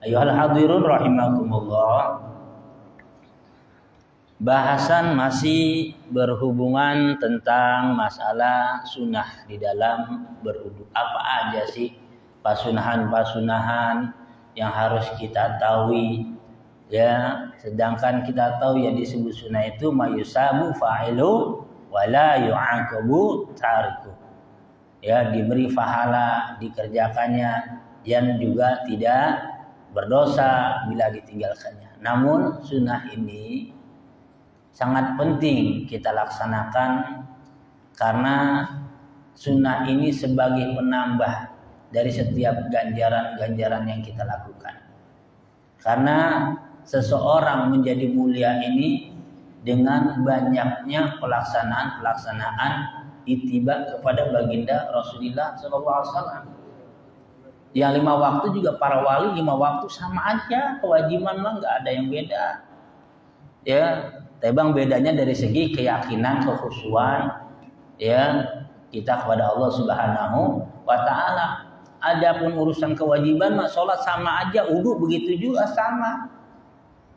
Ayyuhal hadirun rahimakumullah. Bahasan masih berhubungan tentang masalah sunnah di dalam berwudu. Apa aja sih pasunahan-pasunahan yang harus kita tahu, ya? Sedangkan kita tahu yang disebut sunnah itu mayusabu fa'ilu wala yu'aqabu tariku. Ya, diberi pahala dikerjakannya dan juga tidak berdosa bila ditinggalkannya. Namun sunnah ini sangat penting kita laksanakan karena sunnah ini sebagai penambah dari setiap ganjaran-ganjaran yang kita lakukan. Karena seseorang menjadi mulia ini dengan banyaknya pelaksanaan ittiba kepada baginda Rasulullah SAW. Yang 5 waktu juga para wali 5 waktu sama aja, kewajiban mah nggak ada yang beda. Ya, tapi bedanya dari segi keyakinan, kekhusyuan, ya, kita kepada Allah Subhanahu wa taala. Adapun urusan kewajiban mah salat sama aja, wudu begitu juga sama.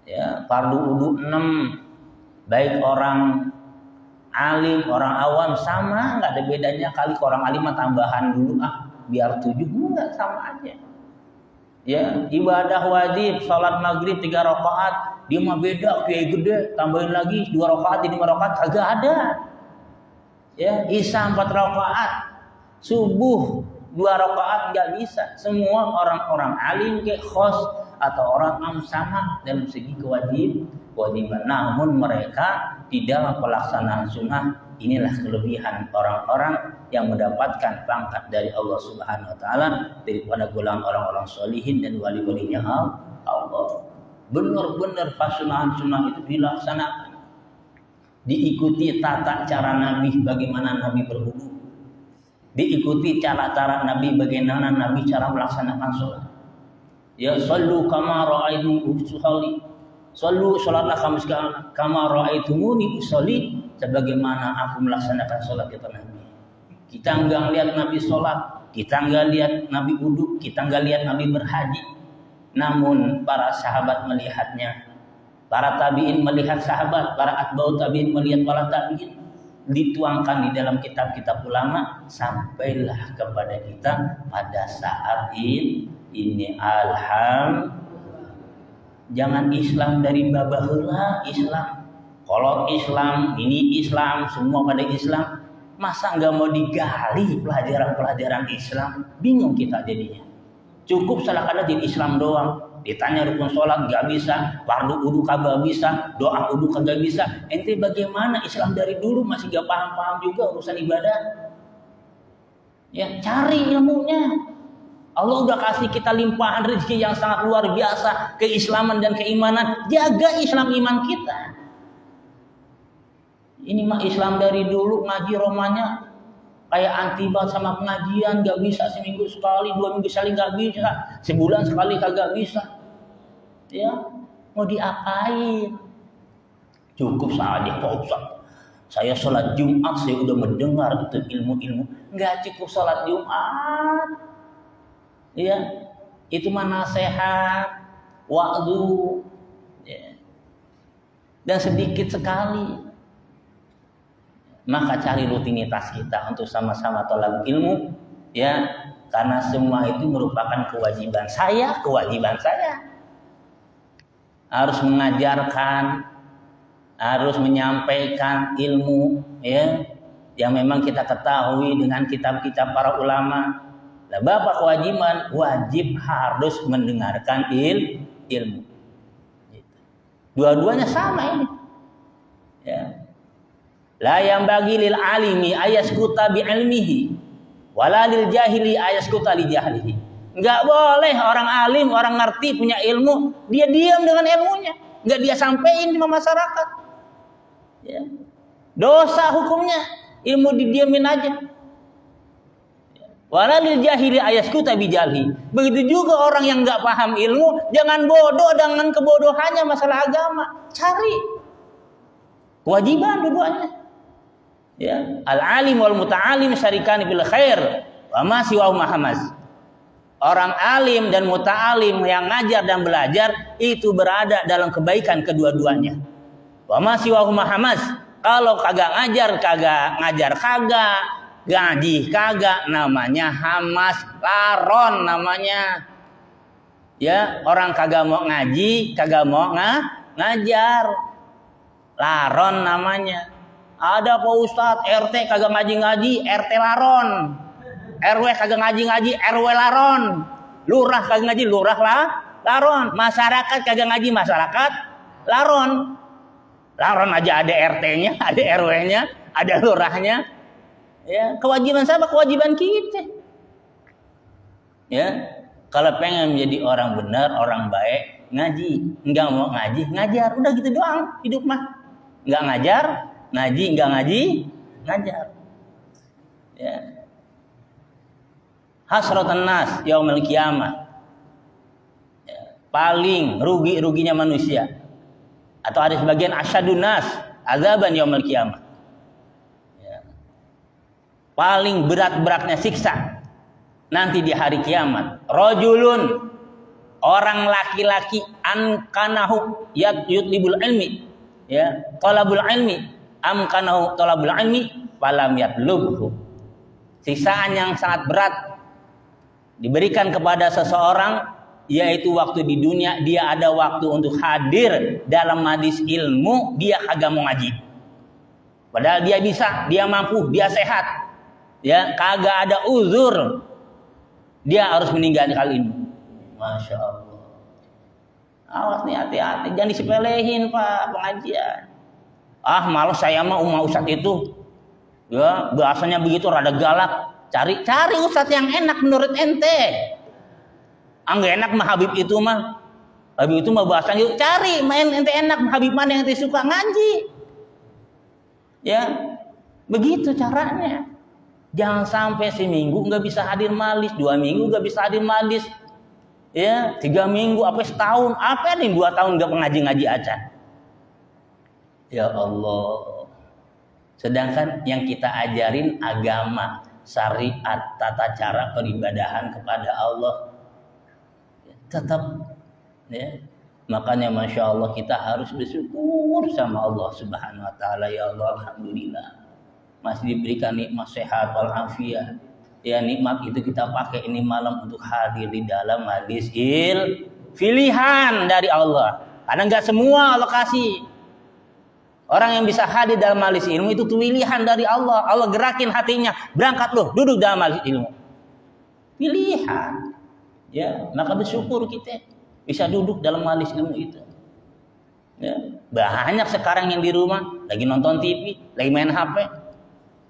Ya, fardu wudu 6. Baik orang alim, orang awam sama, nggak ada bedanya. Kali orang alim mah tambahan dulu biar 7, enggak, sama aja. Ya, ibadah wajib salat maghrib 3 rakaat, dia mah beda kiai gede, tambahin lagi 2 rakaat jadi 5 rakaat, kagak ada. Ya, isya 4 rakaat, subuh 2 rakaat enggak bisa. Semua orang-orang alim ke khos atau orang am sama dalam segi kewajiban. Namun mereka di dalam pelaksanaan sunnah, inilah kelebihan orang-orang yang mendapatkan pangkat dari Allah Subhanahu wa taala daripada golongan orang-orang solihin dan wali-walinya Allah. Benar-benar pasunahan-sunnah itu dilaksanakan. Diikuti tata cara Nabi bagaimana Nabi berwudu. Diikuti cara-cara Nabi bagaimana Nabi cara melaksanakan sholat. Ya, sallu kama ra'aitumuni usolli. Sallu salatlah kamu sekalian kama ra'aitumuni usolli, sebagaimana aku melaksanakan sholat itu Nabi. Kita enggak lihat Nabi sholat, kita enggak lihat Nabi wudu, kita enggak lihat Nabi berhaji. Namun para sahabat melihatnya, para tabi'in melihat sahabat, para atba'ut tabi'in melihat para tabi'in, dituangkan di dalam kitab-kitab ulama sampailah kepada kita pada saat ini. Jangan Islam dari babaheula Islam. Kalau Islam, ini Islam, semua pada Islam. Masa nggak mau digali pelajaran-pelajaran Islam? Bingung kita jadinya. Cukup salahkan jadi Islam doang. Ditanya rukun sholat nggak bisa, fardu wudu kagak bisa, doa wudu kagak bisa. Ente bagaimana Islam dari dulu masih nggak paham-paham juga urusan ibadah? Ya, cari ilmunya. Allah udah kasih kita limpahan rezeki yang sangat luar biasa, keislaman dan keimanan. Jaga Islam iman kita. Ini mah Islam dari dulu ngaji romanya kayak anti banget sama pengajian, nggak bisa seminggu sekali, 2 minggu sekali nggak bisa, sebulan sekali kagak bisa. Ya, mau diapain? Cukup saja Pak Ustaz. Saya sholat Jumat, saya udah mendengar itu ilmu-ilmu. Nggak cukup sholat Jumat. Ya, itu mah nasihat, wa'du, ya. Dan sedikit sekali. Maka cari rutinitas kita untuk sama-sama tolak ilmu, ya, karena semua itu merupakan kewajiban saya harus mengajarkan, harus menyampaikan ilmu, ya, yang memang kita ketahui dengan kitab-kitab para ulama. Nah, bapak kewajiban wajib harus mendengarkan ilmu. Dua-duanya sama ini, ya. La yang bagi lil alimi ayaskuta bi ilmihi wala lil jahili ayaskuta li jahlihi. Enggak boleh orang alim, orang ngerti, punya ilmu, dia diam dengan ilmunya, enggak dia sampaikan sama masyarakat. Ya. Dosa hukumnya, ilmu didiamin aja. Wala lil jahili ayaskuta bi jahlihi. Begitu juga orang yang enggak paham ilmu, jangan bodoh dengan kebodohannya masalah agama. Cari kewajiban dua-duanya. Ya, al-alim wal muta'alim syarikani bil khair wa ma siwa mahamaz. orang alim dan muta'alim yang ngajar dan belajar itu berada dalam kebaikan kedua-duanya. Wa ma siwahuma hamas. Kalau kagak ngajar, kagak ngaji kagak, namanya hamas, laron namanya. Ya, orang kagak mau ngaji, kagak mau ngajar. Laron namanya. Ada Pak Ustadz RT kagak ngaji-ngaji, RT laron. RW kagak ngaji-ngaji, RW laron. Lurah kagak ngaji, lurah laron. Masyarakat kagak ngaji, masyarakat laron. Laron aja ada RT-nya, ada RW-nya, ada lurahnya. Ya, kewajiban siapa? Kewajiban kita. Ya, kalau pengen menjadi orang benar, orang baik, ngaji. Enggak mau ngaji, ngajar. Udah gitu doang hidup mah. Enggak ngajar, ngaji, enggak ngaji, ngajar. Ya. Hasratan nas yaumil qiyamah. Ya, paling ruginya manusia. Atau ada sebagian asyadun nas azaban yaumil qiyamah. Ya. Paling berat-beratnya siksa nanti di hari kiamat. Rajulun, orang laki-laki ankanahu yutlibul ilmi. Ya, talabul ilmi, amkanahu talabul ilmi falam yatlubhu. Siksaan yang sangat berat diberikan kepada seseorang, yaitu waktu di dunia dia ada waktu untuk hadir dalam majlis ilmu, dia kagak mau ngaji. Padahal dia bisa, dia mampu, dia sehat. Ya, kagak ada uzur. Dia harus meninggalkan ilmu. Masya Allah. Awas nih, hati-hati, jangan disepelehin Pak pengajian. Ah, malas saya mah ustadz itu. Ya, bahasanya begitu rada galak. Cari ustadz yang enak menurut ente. Enggak enak mah Habib itu mah. Habib itu mah bahasanya cari main ente enak, Habib mana yang ente suka ngaji. Ya. Begitu caranya. Jangan sampai seminggu enggak bisa hadir majelis, 2 minggu enggak bisa hadir majelis. Ya, 3 minggu apa setahun, apa nih 2 tahun enggak ngaji acan. Ya Allah. Sedangkan yang kita ajarin agama, syariat, tata cara peribadahan kepada Allah. Tetap ya, makanya Masya Allah kita harus bersyukur sama Allah Subhanahu Wa Taala. Ya Allah, alhamdulillah masih diberikan nikmat sehat walafiat. Ya, nikmat itu kita pakai ini malam untuk hadir di dalam majlis pilihan dari Allah, karena nggak semua Allah kasih. Orang yang bisa hadir dalam majlis ilmu itu pilihan dari Allah. Allah gerakin hatinya, berangkat loh, duduk dalam majlis ilmu, pilihan. Ya, maka bersyukur kita bisa duduk dalam majelis ilmu itu. Ya, banyak sekarang yang di rumah lagi nonton TV, lagi main HP,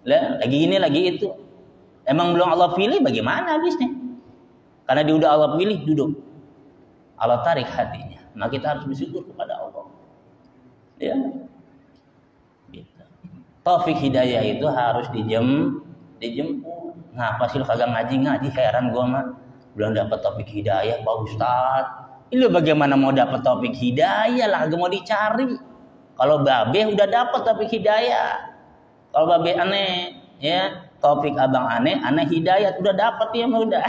lagi ini, lagi itu. Emang belum Allah pilih, bagaimana habisnya? Karena dia udah Allah pilih, duduk. Allah tarik hatinya. Maka kita harus bersyukur kepada Allah. Ya, gitu. Taufik hidayah itu harus dijemput. Ngapa sih lu kagak ngaji? Heran gua mah. Belum dapat taufik hidayah Pak Ustadz. Ini bagaimana mau dapat taufik hidayah lah, gak mau dicari. Kalau babe udah dapat taufik hidayah. Kalau babe aneh, ya taufik abang aneh hidayah udah dapat ya mah udah.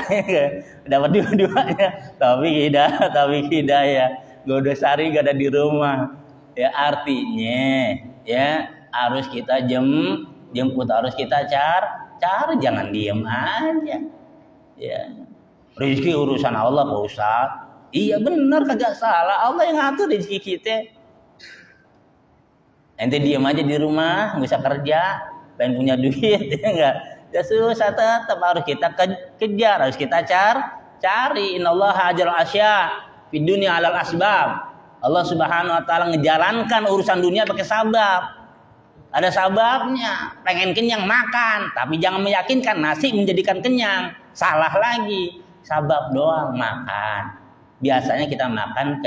Dapat dua-duanya. Taufik hidayah. Gue udah cari gak ada di rumah. Ya artinya, ya harus kita jemput, harus kita cari, jangan diem aja. Ya. Rezeki urusan Allah Pak Ustadz. Iya benar, kagak salah. Allah yang ngatur rezeki kita. Ente diam aja di rumah, nggak usah kerja, pengen punya duit, ya enggak? Ya susah, tetap harus kita kejar, harus kita cari. Innallaha ajral asya fid dunya alal asbab. Allah Subhanahu Wa Taala ngejalankan urusan dunia pakai sabab. Ada sababnya. Pengen kenyang makan, tapi jangan meyakinkan nasi menjadikan kenyang. Salah lagi. Sabab doang makan. Biasanya kita makan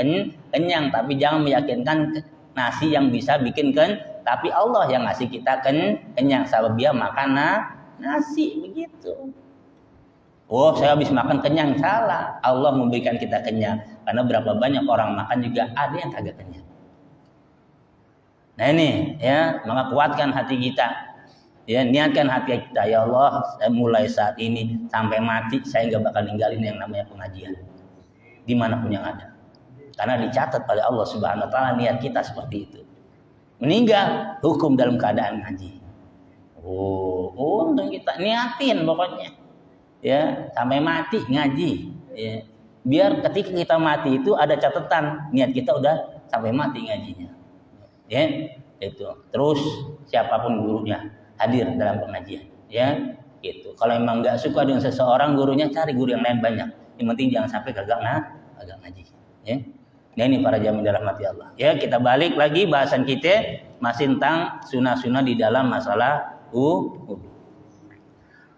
kenyang, tapi jangan meyakinkan nasi yang bisa bikin tapi Allah yang ngasih kita kenyang. Sabab dia makan nasi begitu. Oh, saya habis makan kenyang, salah. Allah memberikan kita kenyang. Karena berapa banyak orang makan juga ada yang kagak kenyang. Nah ini ya, maka kuatkan hati kita. Ya, niatkan hati kita, ya Allah, saya mulai saat ini sampai mati saya nggak bakal ninggalin yang namanya pengajian dimanapun yang ada. Karena dicatat oleh Allah Subhanahu Wa Taala niat kita seperti itu. Meninggal hukum dalam keadaan ngaji. Untung kita niatin pokoknya. Ya, sampai mati ngaji. Ya. Biar ketika kita mati itu ada catatan niat kita udah sampai mati ngajinya. Ya, itu. Terus siapapun gurunya hadir dalam pengajian. Ya, gitu. Kalau memang nggak suka dengan seseorang gurunya, cari guru yang lain banyak. Yang penting jangan sampai gagal ngaji. Ya. Nah, ini para jamaah dalam hati Allah. Ya, kita balik lagi bahasan kita masih tentang sunah-sunah di dalam masalah wudu.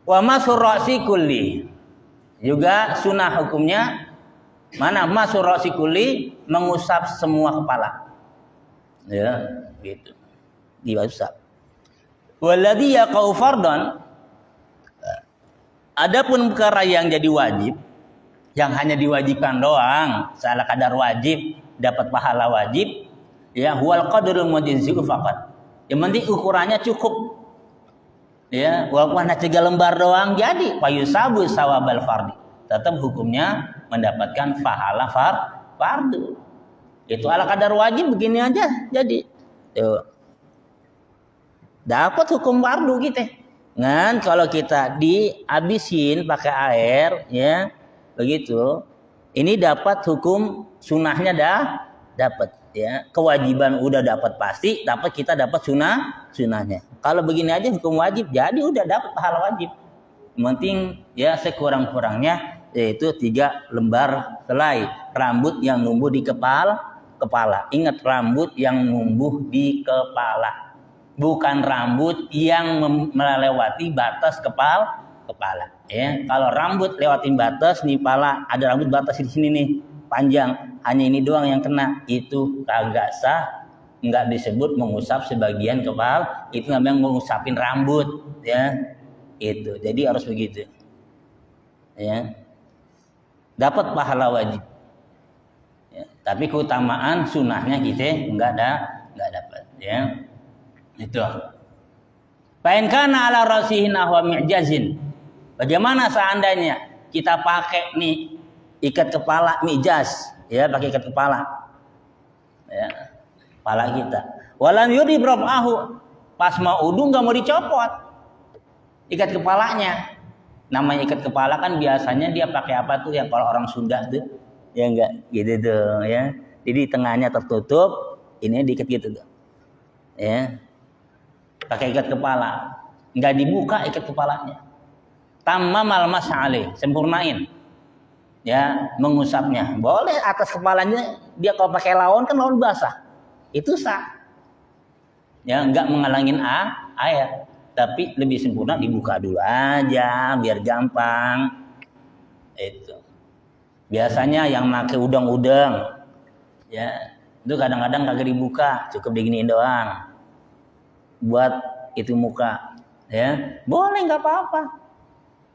Wa masur ra'si kulli. Juga sunah hukumnya mana masur ra'si kulli, mengusap semua kepala. Ya, gitu. Diusap. Walladhi yaqau fardhan. Adapun perkara yang jadi wajib, yang hanya diwajibkan doang, salah kadar wajib, dapat pahala wajib, ya huwal qadrul mujzi'u faqat. Yang penting ukurannya cukup. Ya, walaupun hanya 3 lembar doang jadi fayusabu sawabal fardi. Tetap hukumnya mendapatkan pahala fardu. Itu ala kadar wajib begini aja jadi. Tuh. Dapat hukum fardu kita. Kan kalau kita dihabisin pakai air ya, begitu. Ini dapat hukum sunahnya dapat ya. Kewajiban udah dapat pasti, dapat kita dapat sunahnya. Kalau begini aja hukum wajib, jadi udah dapat pahala wajib. Yang penting ya sekurang-kurangnya yaitu 3 lembar helai rambut yang numbuh di kepala. Ingat, rambut yang numbuh di kepala, bukan rambut yang melewati batas kepala. Ya, kalau rambut lewatin batas nih kepala, ada rambut batas di sini nih panjang, hanya ini doang yang kena, itu kagak sah, nggak disebut mengusap sebagian kepala, itu namanya mengusapin rambut, ya, itu. Jadi harus begitu, ya, dapat pahala wajib, ya. Tapi keutamaan sunahnya kita nggak dapat, ya, itu. Fa'in kana ala rasihi nahwa mi'jazin. Bagaimana seandainya kita pakai nih ikat kepala mijaz, ya, pakai ikat kepala, ya, kepala kita. Walam yudi braf'ahu, pas mau wudu nggak mau dicopot ikat kepalanya. Namanya ikat kepala kan biasanya dia pakai apa tuh ya, kalau orang Sunda tuh, ya enggak gitu tuh, ya. Jadi tengahnya tertutup, ini diikat gitu tuh, ya. Pakai ikat kepala, nggak dibuka ikat kepalanya. Tammamal mas'alih, sempurnain. Ya, mengusapnya. Boleh atas kepalanya, dia kalau pakai lawan kan lawan basah. Itu sah. Ya, enggak menghalangin air, tapi lebih sempurna dibuka dulu aja biar gampang. Itu. Biasanya yang pakai udang-udang, ya, itu kadang-kadang kagak dibuka, cukup diginiin doang. Buat itu muka, ya. Boleh, enggak apa-apa.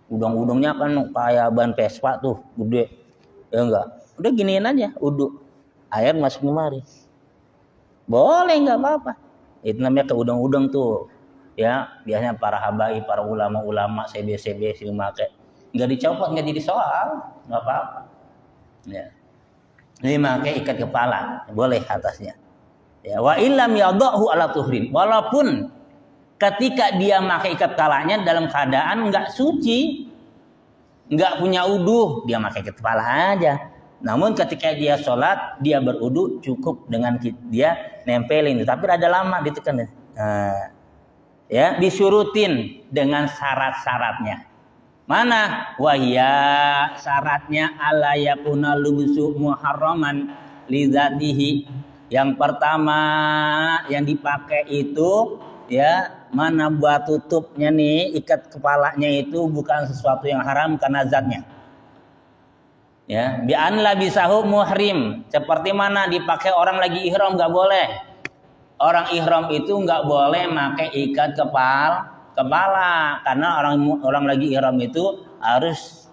Udang-udangnya kan kayak ban Vespa tuh, gede. Ya enggak? Udah giniin aja, uduk. Air masuk kemari. Boleh, enggak apa-apa. Itu namanya ke udang-udang tuh. Ya, biasanya para habaib, para ulama-ulama, CB sih make. Enggak dicopot, enggak jadi soal, enggak apa-apa. Ya. Ini make ikat kepala, boleh atasnya. Ya, wa illam yadhahu ala tuhrin. Walaupun ketika dia pakai ikat kepalanya dalam keadaan enggak suci, enggak punya wudu, dia pakai ikat kepala aja. Namun ketika dia sholat, dia berwudu, cukup dengan dia nempelin, tapi rada lama ditekan. Nah, ya, disurutin dengan syarat-syaratnya. Mana? Wahya, syaratnya ala yakuna lubsu muharraman li dzatihi. Yang pertama yang dipakai itu, ya, mana buat tutupnya nih, ikat kepalanya itu bukan sesuatu yang haram karena zatnya. Ya, bi an labisahu muhrim, seperti mana dipakai orang lagi ihram, enggak boleh. Orang ihram itu enggak boleh pakai ikat kepala karena orang lagi ihram itu harus,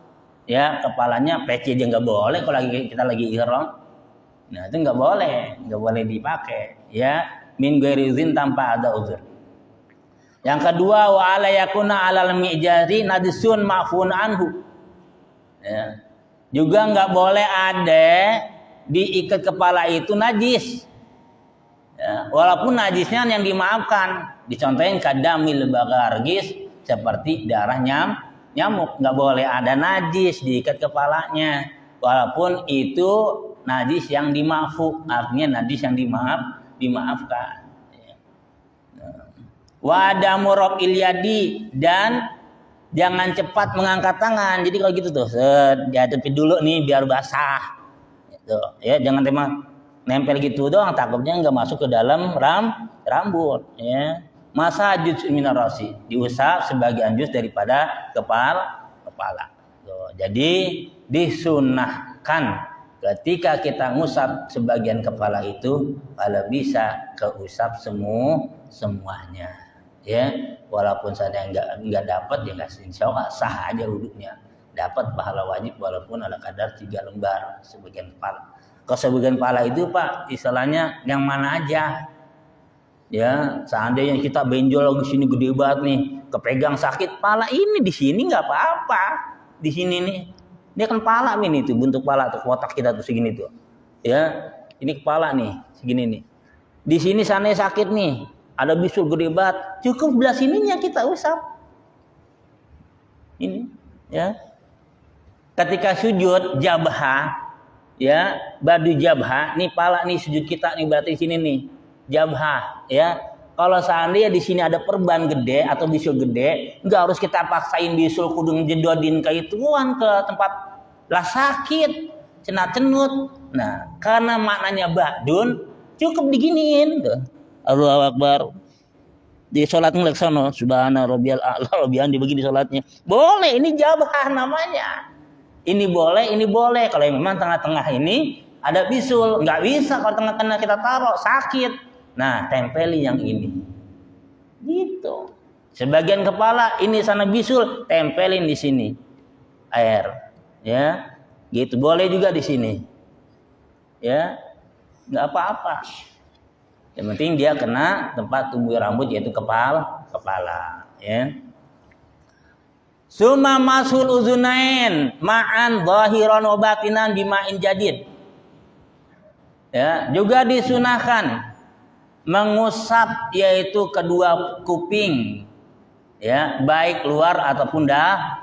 ya, kepalanya peci, dia enggak boleh kalau kita lagi ihram. Nah, itu enggak boleh dipakai, ya, min ghairi izin, tanpa ada uzur. Yang kedua, wa ala yakuna alal mi'jari najsun ma'fun anhu. Ya. Juga nggak boleh ada diikat kepala itu najis. Ya. Walaupun najisnya yang dimaafkan. Dicontohin kadamil bagargis seperti darah nyamuk. Nggak boleh ada najis diikat kepalanya. Walaupun itu najis yang dimaafu, artinya najis yang dimaafkan. Wa adamu raf'il yadi, dan jangan cepat mengangkat tangan. Jadi kalau gitu tuh, diadepin dulu nih biar basah. Gitu. Ya, jangan nempel gitu doang, takutnya nggak masuk ke dalam rambut. Ya. Masa juz minar rasi, diusap sebagian juz daripada kepala. Tuh. Jadi disunahkan ketika kita ngusap sebagian kepala itu, kalau bisa keusap semuanya. Ya, walaupun saya nggak dapat ya insya Allah sah aja wudhunya, dapat pahala wajib walaupun ada kadar 3 lembar sebagian kepala. Kalau sebagian kepala itu Pak, istilahnya yang mana aja. Ya, seandainya kita benjol di sini gede banget nih, kepegang sakit pala ini di sini nggak apa-apa, di sini nih, dia kan pala ini tuh, bentuk pala tuh, kotak kita tuh segini tuh, ya, ini kepala nih, segini nih, di sini sana sakit nih. Ada bisul gede banget, cukup belah sininya kita usap. Ini, ya. Ketika sujud jabha, ya, badu jabha, nih pala nih sujud kita nih berarti sini nih, jabha, ya. Kalau seandainya di sini ada perban gede atau bisul gede, nggak harus kita paksain bisul kudu jedodin ke ituan ke tempat lah sakit, cenat-cenut. Nah, karena maknanya badun, cukup diginiin tuh. Allahu Akbar. Di sholat ngelaksono subhana rabbiyal a'la rabbiyal begini sholatnya. Boleh, ini jabah namanya. Ini boleh. Kalau yang memang tengah-tengah ini ada bisul, nggak bisa kalau tengah-tengah kita taruh sakit. Nah, tempeli yang ini. Gitu. Sebagian kepala ini sana bisul, tempelin di sini. Air. Ya. Gitu. Boleh juga di sini. Ya. Nggak apa-apa. Yang penting dia kena tempat tumbuh rambut yaitu kepala, ya. Suma masul uzunain ma'an zahiran wa batinan bima'in jadid. Ya, juga disunahkan mengusap yaitu kedua kuping. Ya, baik luar ataupun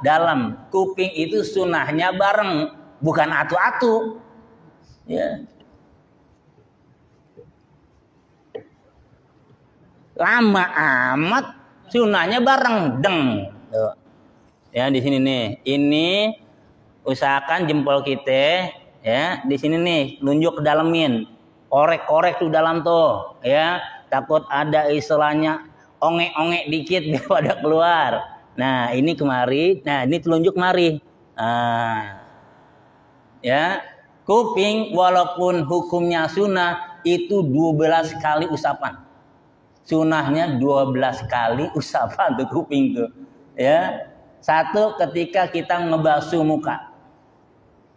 dalam. Kuping itu sunahnya bareng, bukan atu-atu. Ya. Lama amat sunahnya bareng deng. Tuh. Ya di sini nih. Ini usahakan jempol kita ya di sini nih nunjuk ke dalemin. Korek-korek tuh dalam tuh ya. Takut ada istilahnya ongek-ongek dikit biar pada keluar. Nah, ini kemari. Nah, ini telunjuk mari. Nah. Ya. Kuping walaupun hukumnya sunah itu 12 kali usapan. Sunahnya 12 kali usapan tuh kuping tuh. Ya. Satu ketika kita ngebasuh muka.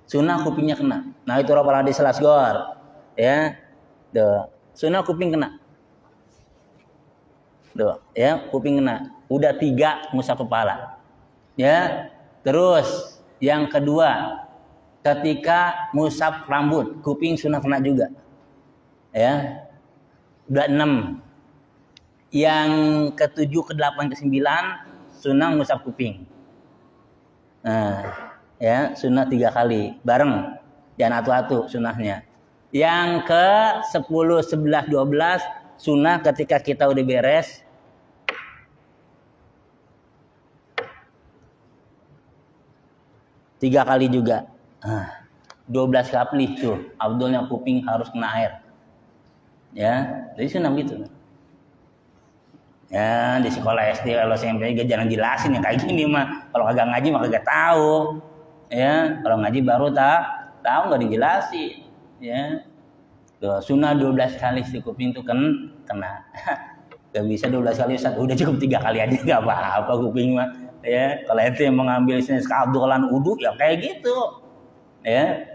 Sunah kupingnya kena. Nah, itu rapal hadis lasgor. Ya. Tuh. Sunah kuping kena. Tuh, ya, kuping kena. Udah 3 ngusap kepala. Ya. Terus yang kedua, ketika ngusap rambut, kuping sunah kena juga. Ya. Udah 6. Yang ke-7, ke-8, ke-9 sunah ngusap kuping. Nah, ya, sunah 3 kali bareng. Jangan atu-atu sunahnya. Yang ke-10, 11, 12 sunah ketika kita udah beres. Tiga kali juga. 12 kali tuh. Abdulnya kuping harus kena air. Ya, jadi sunah gitu. Ya, di sekolah SD kalau SMP jarang jelasin ya kayak gini mah. Kalau kagak ngaji mah kagak tahu. Ya, kalau ngaji baru tahu enggak dijelasin. Ya. Tuh, sunah 12 kali di kuping tuh kena. Gak bisa 12 kali Ustaz, udah cukup 3 kali aja enggak apa-apa kuping mah. Ya, kalau itu yang mengambil jenis keabdulan wudu ya kayak gitu. Ya.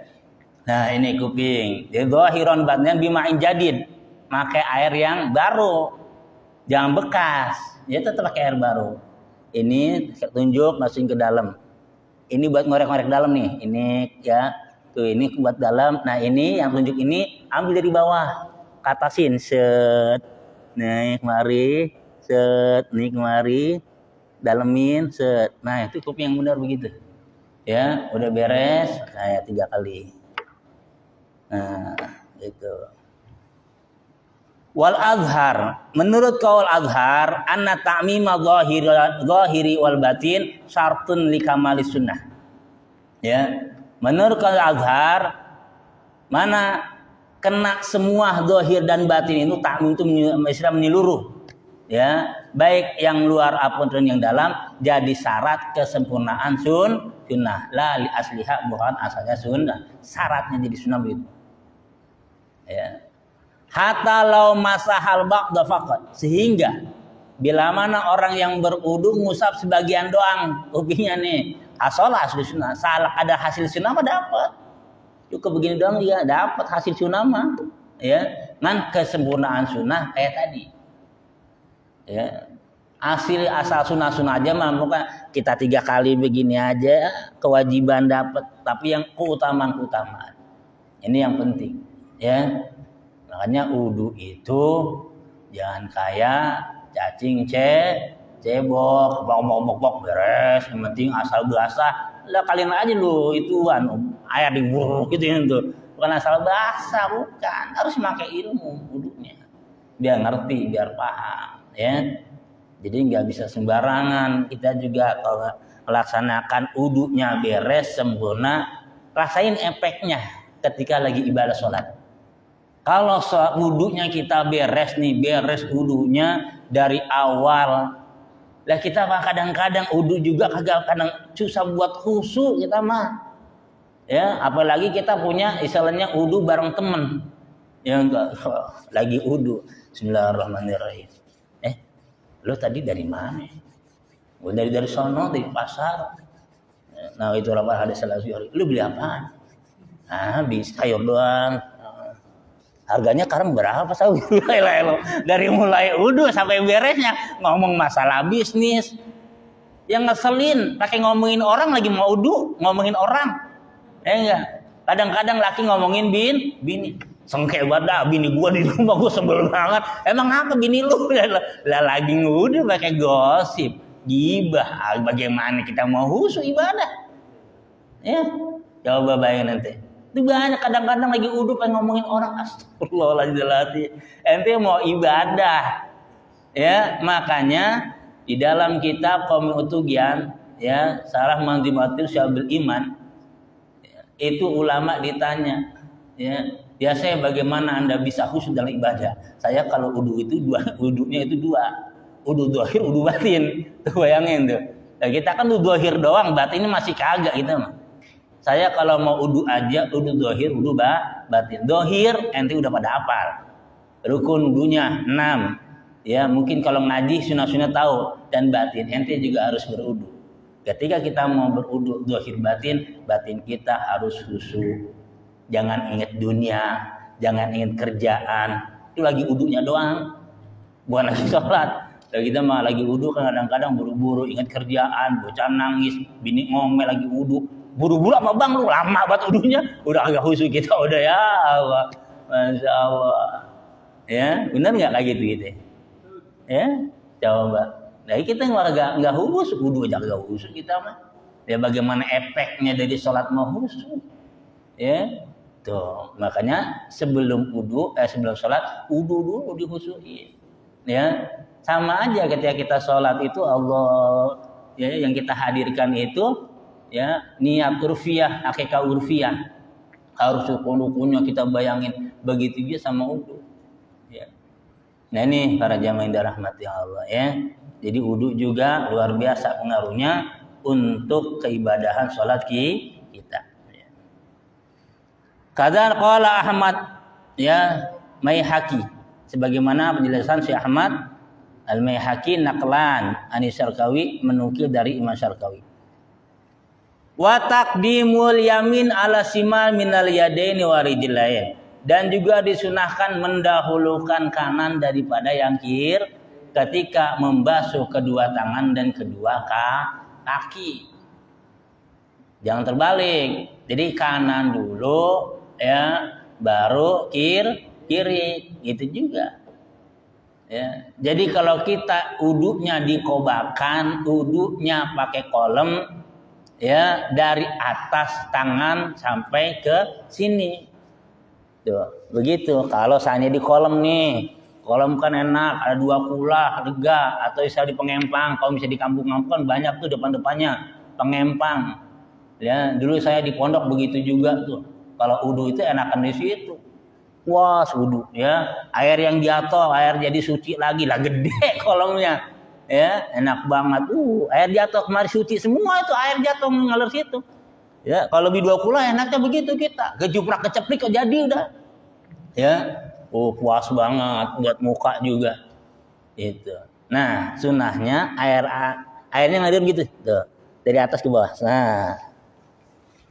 Nah, ini kuping. Jadi zahiran batnan bima'in jadid. Pakai air yang baru. Jangan bekas, dia tetap pakai air baru. Ini tunjuk masukin ke dalam. Ini buat ngorek-ngorek dalam nih. Ini ya, tuh ini buat dalam. Nah ini yang tunjuk ini ambil dari bawah, ke atasin, set, naik kemari, set, naik kemari, dalemin, set. Nah itu kopi yang benar begitu. Ya, udah beres, kayak 3 kali. Nah, itu. Wal azhar, menurut kaul azhar, anna ta'mima zahiri wal batin syartun li kamalis sunnah. Ya, menurut kaul azhar, mana kena semua zahir dan batin itu ta'mim itu menyeluruh. Ya, baik yang luar apapun yang dalam jadi syarat kesempurnaan sunnah. La li asliha, bukan asalnya sunnah. Syaratnya jadi sunnah begitu. Ya. Hatta lau masahal ba'da faqat, sehingga bila mana orang yang berudu ngusap sebagian doang kupingnya nih, asal asli sunnah, salah ada hasil sunnah mah dapat. Cukup begini doang ya dapat hasil sunnah mah. Ya, kan kesempurnaan sunnah kayak tadi. Ya. Asal sunnah aja mah bukan kita 3 kali begini aja kewajiban dapat, tapi yang keutamaan. Ini yang penting, ya. Makanya wudu itu jangan kayak cacing cebok, bok beres, yang penting asal basah. Lah kalian aja lu ituan air diburuk gitu ya tuh. Bukan asal basah, bukan. Harus pakai ilmu wudunya. Biar ngerti, biar paham, ya. Jadi nggak bisa sembarangan. Kita juga kalau melaksanakan wudunya beres sempurna, rasain efeknya ketika lagi ibadah sholat. Kalau wudunya kita beres wudunya dari awal. Lah kita mah kadang-kadang wudu juga kadang susah buat khusyuk kita mah. Ya, apalagi kita punya istilahnya wudu bareng temen. Ya enggak lagi wudu. Bismillahirrahmanirrahim. Lo tadi dari mana? Gue dari sono, dari pasar. Nah, itu apa ada salah satu. Lu beli apaan? Habis sayur doang. Harganya sekarang berapa tahu? Dari mulai wudu sampai beresnya ngomong masalah bisnis. Yang ngeselin pakai ngomongin orang lagi mau wudu, ngomongin orang. Enggak. Kadang-kadang laki ngomongin bini. Sengke banget bini gua di rumah gua sebel banget. Emang apa bini lu? Lah lagi wudu pakai gosip, gibah. Bagaimana kita mau khusyuk ibadah? Ya, coba bayangin nanti. Itu banyak kadang-kadang lagi wudu pengen ngomongin orang, astagfirullahaladzim. Ente mau ibadah. Ya, makanya di dalam kitab Qaumul Tughyan, ya, Syarah Manzimatul Syabil Iman, itu ulama ditanya, ya, biasanya bagaimana Anda bisa khusyuk dalam ibadah? Saya kalau wudu itu wudunya itu 2. Wudu dzahir, wudu batin. Tuh bayangin tuh. Nah, kita kan wudu dzahir doang, batin ini masih kagak gitu mah. Saya kalau mau wudu aja, wudu dzahir, wudu batin. Dzahir ente udah pada hafal. Rukun wudunya 6. Ya, mungkin kalau ngaji sunah-sunah tahu, dan batin ente juga harus berwudu. Ketika kita mau berwudu dzahir batin kita harus khusyuk. Jangan ingat dunia, jangan ingat kerjaan. Itu lagi wudunya doang. Bukan lagi sholat. Dan kita mah lagi wudu kadang-kadang buru-buru ingat kerjaan, bocah nangis, bini ngomel lagi wudu. Buru-buru sama bang lu lama banget wudunya, udah agak khusyuk kita udah ya Allah, masya Allah, ya benar nggak kayak gitu ya coba. Nah kita nggak khusyuk wudu aja nggak khusyuk kita mah. Ya bagaimana efeknya dari sholat mau khusyuk, ya tuh makanya sebelum sholat wudu dulu dikhusyukin, ya sama aja ketika kita sholat itu Allah ya yang kita hadirkan itu. Ya, niat urfiyah, hakikat urfiyah. Harus rukunnya kita bayangin begitu juga sama wudu. Ya. Nah ini para jamaah yang dirahmati Allah ya. Jadi wudu juga luar biasa pengaruhnya untuk keibadahan sholat kita. Ya. Kadzal qala Ahmad ya Maihaqi. Sebagaimana penjelasan Syekh Ahmad Al-Maihaqi naqlan Anis Syarqawi menukil dari Imam Syarqawi. Wa taqdimul yamin ala simal minal yadaini warijlain, dan juga disunahkan mendahulukan kanan daripada yang kiri ketika membasuh kedua tangan dan kedua kaki. Jangan terbalik. Jadi kanan dulu ya, baru kiri gitu juga. Ya. Jadi kalau kita uduknya dikobakan, uduknya pakai kolom ya, dari atas tangan sampai ke sini. Tuh, begitu. Kalau seandainya di kolom nih, kolom kan enak, ada 2 kula, lega, atau bisa di pengempang. Kalau bisa di kampung-kampung kan banyak tuh depan-depannya pengempang. Ya, dulu saya di pondok begitu juga tuh. Kalau wudu itu enakan di situ. Wah, wudu ya. Air yang jatuh, air jadi suci lagi lah, gede kolomnya. Ya, enak banget. Air jatuh kemarin suci semua itu, air jatuh mengalir situ. Ya, kalau lebih 2 kula enaknya begitu kita. Kejuprak keceplik kok jadi udah. Ya. Puas banget buat muka juga. Itu. Nah, sunahnya airnya ngalir gitu. Tuh. Dari atas ke bawah. Nah.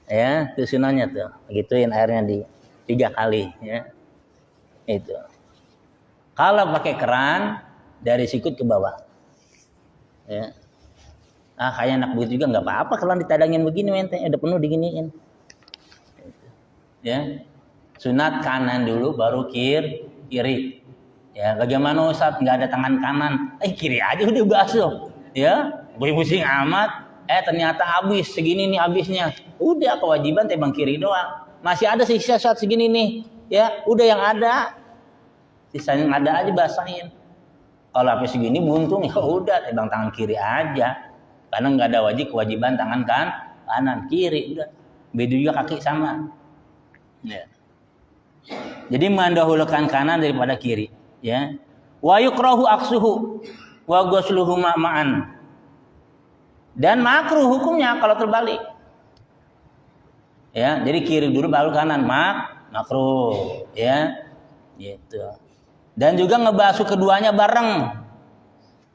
Ya, itu sunahnya tuh. Gituin airnya di 3 kali ya. Itu. Kalau pakai keran dari sikut ke bawah. Ya. Kayak anak begitu juga nggak apa-apa kalau ditadangin begini menteng, udah penuh diginiin. Ya. Sunat kanan dulu baru kiri. Ya, bagaimana Ustaz nggak ada tangan kanan? Kiri aja udah basuh. Ya, pusing amat. Ternyata habis segini nih habisnya. Udah kewajiban tebang kiri doang. Masih ada sisa saat segini nih. Ya, udah yang ada. Sisanya yang ada aja basahin. Kalau habis segini buntung ya udah tebang tangan kiri aja. Karena nggak ada kewajiban tangan kanan, kiri udah. Beda juga kaki sama. Ya. Jadi mendahulukan kanan daripada kiri, ya. Wa yukrahu aksuhu wa ghusluhu ma'an. Dan makruh hukumnya kalau terbalik. Ya, jadi kiri dulu baru kanan, makruh, ya. Gitu. Dan juga ngebasuh keduanya bareng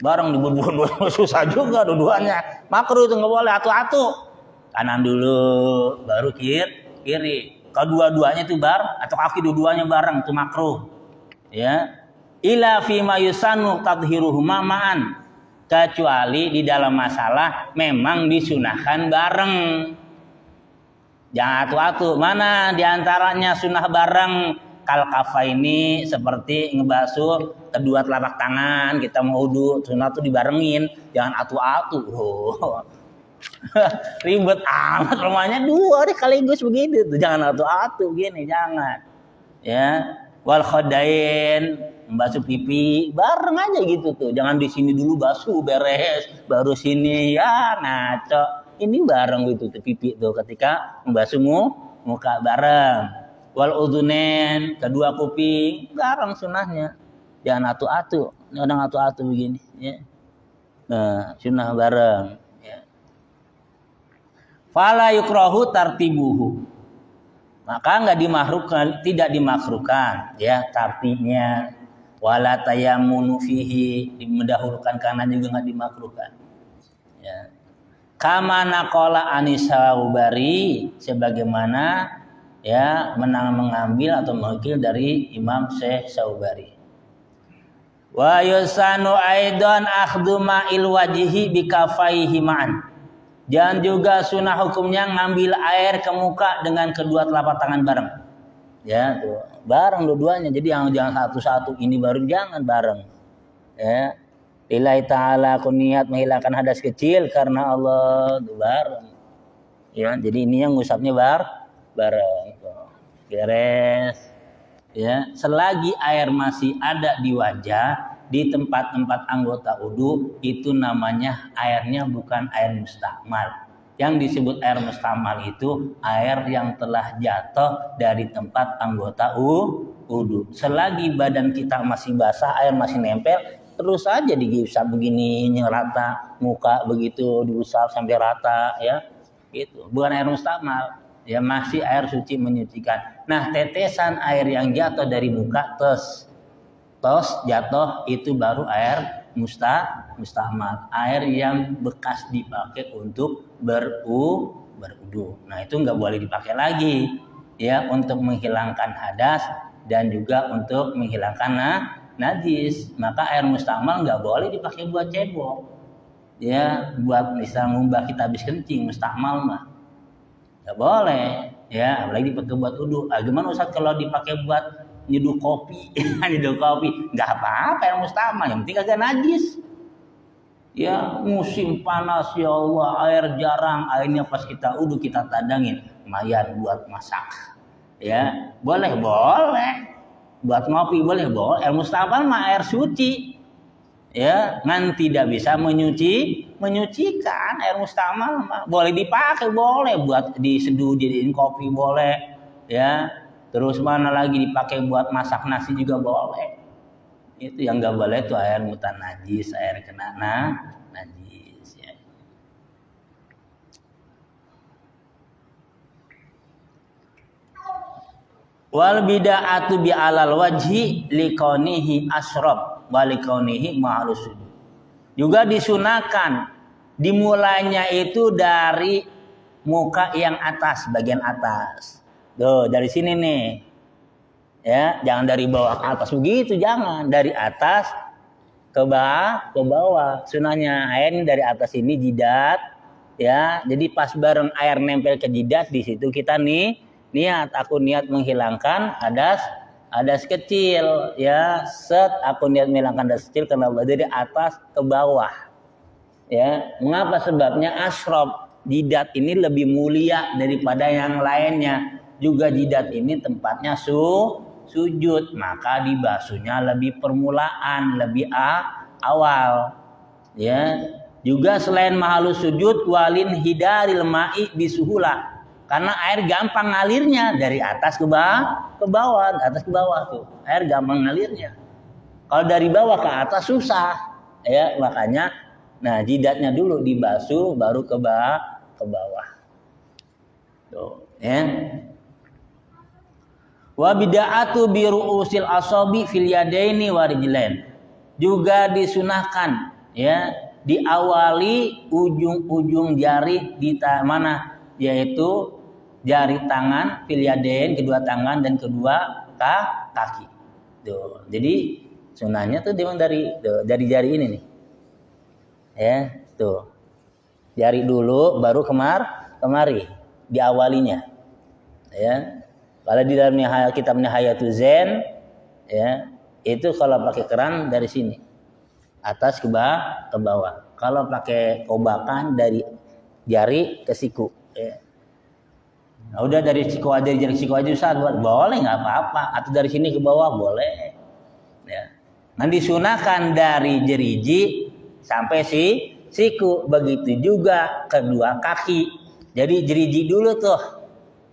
diburu-buru susah juga dua-duanya. Makruh itu nggak boleh atu-atu. Kanan dulu baru kiri. Kedua-duanya itu atau kaki dua-duanya bareng itu makruh. Ya. Ila fi ma yusanu tadhiruhuma ma'an. Kecuali di dalam masalah memang disunahkan bareng. Jangan atu-atu. Mana diantaranya sunah bareng? Kal kafaini seperti ngebasuh kedua telapak tangan, kita mau wudu, sunah tuh dibarengin, jangan atu-atu. Ribet amat rumahnya 2 deh sekaligus begitu tuh, jangan atu-atu gini, jangan. Ya, wal khodain membasuh pipi bareng aja gitu tuh, jangan di sini dulu basuh beres, baru sini ya ngaco. Ini bareng gitu tuh pipi tuh ketika membasuh muka bareng. Wal udhunain kedua kuping bareng sunahnya, jangan atu-atu, kadang atu-atu begini ya. Nah, sunah bareng ya. Fala yukrahu tartibuhu, maka tidak dimakruhkan ya tartibnya. Wala tayammunu fihi, mendahulukan kanan juga enggak dimakruhkan ya. Kama naqala Anisaubari, sebagaimana ya mengambil atau menukil dari Imam Syekh Saubari. Wa yusanu aidan akhdhu ma'il wajhi bikafaihi ma'an. Dan juga sunnah hukumnya ngambil air ke muka dengan kedua telapak tangan bareng. Ya, tuh. Bareng dua-duanya. Jadi jangan satu-satu, ini baru jangan bareng. Ya. Lillahi ta'ala aku niat menghilangkan hadas kecil karena Allah, tuh bareng. Ya, jadi ini yang ngusapnya bareng. Beres. Ya, selagi air masih ada di wajah, di tempat-tempat anggota wudu, itu namanya airnya bukan air mustakmal. Yang disebut air mustakmal itu air yang telah jatuh dari tempat anggota wudu. Selagi badan kita masih basah, air masih nempel, terus saja diusap begini, rata, muka begitu diusap sampai rata ya. Gitu. Bukan air mustakmal. Ya, masih air suci menyucikan. Nah, tetesan air yang jatuh dari muka tos jatuh itu baru air mustakmal, air yang bekas dipakai untuk berwudu. Nah, itu nggak boleh dipakai lagi ya, untuk menghilangkan hadas dan juga untuk menghilangkan najis, maka air mustamal nggak boleh dipakai buat cebok. Ya, buat misalnya ngubah kita habis kencing mustamal mah nggak boleh. Ya, apalagi dipakai buat wudu. Gimana Ustaz kalau dipakai buat nyeduh kopi? Nyeduh kopi nggak apa-apa air mustamal, yang penting kagak najis. Ya, musim panas ya Allah, air jarang, airnya pas kita wudu kita tadangin, lumayan buat masak. Ya, boleh. Buat ngopi boleh. Air mustamal mah air suci. Ya, kan tidak bisa menyucikan air mustamal mah. Boleh dipakai, boleh buat diseduh jadiin kopi boleh. Ya, terus mana lagi dipakai buat masak nasi juga boleh. Itu yang nggak boleh itu air mutan najis, air kena najis. Ya. Wal bida'atu bi alal wajhi liqaunihi asyrab wa liqaunihi ma'rus. Juga disunahkan dimulainya itu dari muka yang atas, bagian atas. Tuh, dari sini nih. Ya, jangan dari bawah ke atas begitu, jangan. Dari atas ke bawah. Sunahnya air ini dari atas ini jidat, ya. Jadi pas bareng air nempel ke jidat, di situ kita niat, aku niat menghilangkan hadas kecil, ya. Aku niat menghilangkan hadas kecil karena dari atas ke bawah. Ya, mengapa sebabnya? Asyrab, jidat ini lebih mulia daripada yang lainnya. Juga jidat ini tempatnya sujud, maka dibasuhnya lebih permulaan, lebih awal. Ya, juga selain mahalus sujud walin hidaril ma'i bisuhula, karena air gampang ngalirnya dari atas ke bawah, atas ke bawah tuh air gampang ngalirnya. Kalau dari bawah ke atas susah, ya. Makanya, nah, jidatnya dulu dibasuh baru ke bawah. Tuh, ya. Wa bida'atu bi ru'usil asabi fil yadaini wa rijlain. Juga disunahkan, ya, diawali ujung-ujung jari di mana, yaitu jari tangan fil yadain, kedua tangan dan kedua kaki. Tuh. Jadi sunahnya tuh memang dari jari ini nih. Ya, tuh. Jari dulu baru kemari diawalinya. Ya. Kalau di dalam kitabnya Hayatul Zen, ya, itu kalau pakai keran dari sini atas ke bawah. Kalau pakai kobakan dari jari ke siku, ya. Nah, udah dari siku aja, jari siku aja Ustaz, boleh nggak apa-apa. Atau dari sini ke bawah boleh. Ya. Nah, disunahkan dari jeriji sampai siku, begitu juga kedua kaki. Jadi jeriji dulu tuh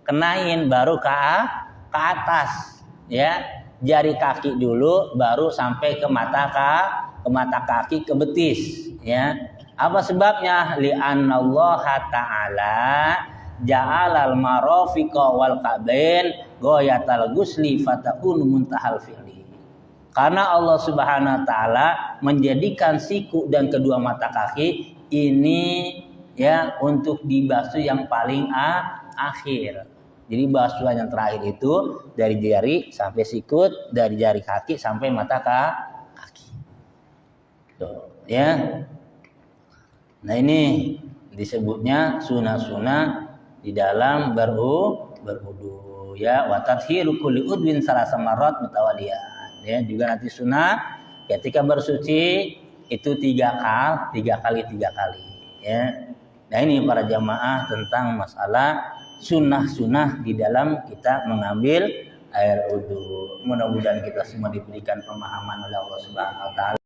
kenain, baru ke atas, ya. Jari kaki dulu baru sampai ke mata kaki, ke betis, ya. Apa sebabnya? Li'annallaha ta'ala ja'alal marafiqa wal ka'bain ghayatal ghusli fatakunu muntahal fi'li. Karena Allah Subhanahu wa taala menjadikan siku dan kedua mata kaki ini, ya, untuk dibasuh yang paling akhir. Jadi basuhan yang terakhir itu dari jari sampai sikut, dari jari kaki sampai mata kaki. Tuh, ya. Nah, ini disebutnya sunah-sunah di dalam berwudu, ya. Wa tathiru kulli udwin salasa marrat mutawaliyan. Ya, juga nanti sunah ketika bersuci itu tiga kali, ya. Nah, ini para jamaah tentang masalah sunnah-sunnah di dalam kita mengambil air wudu. Mudah-mudahan kita semua diberikan pemahaman oleh Allah Subhanahu wa taala.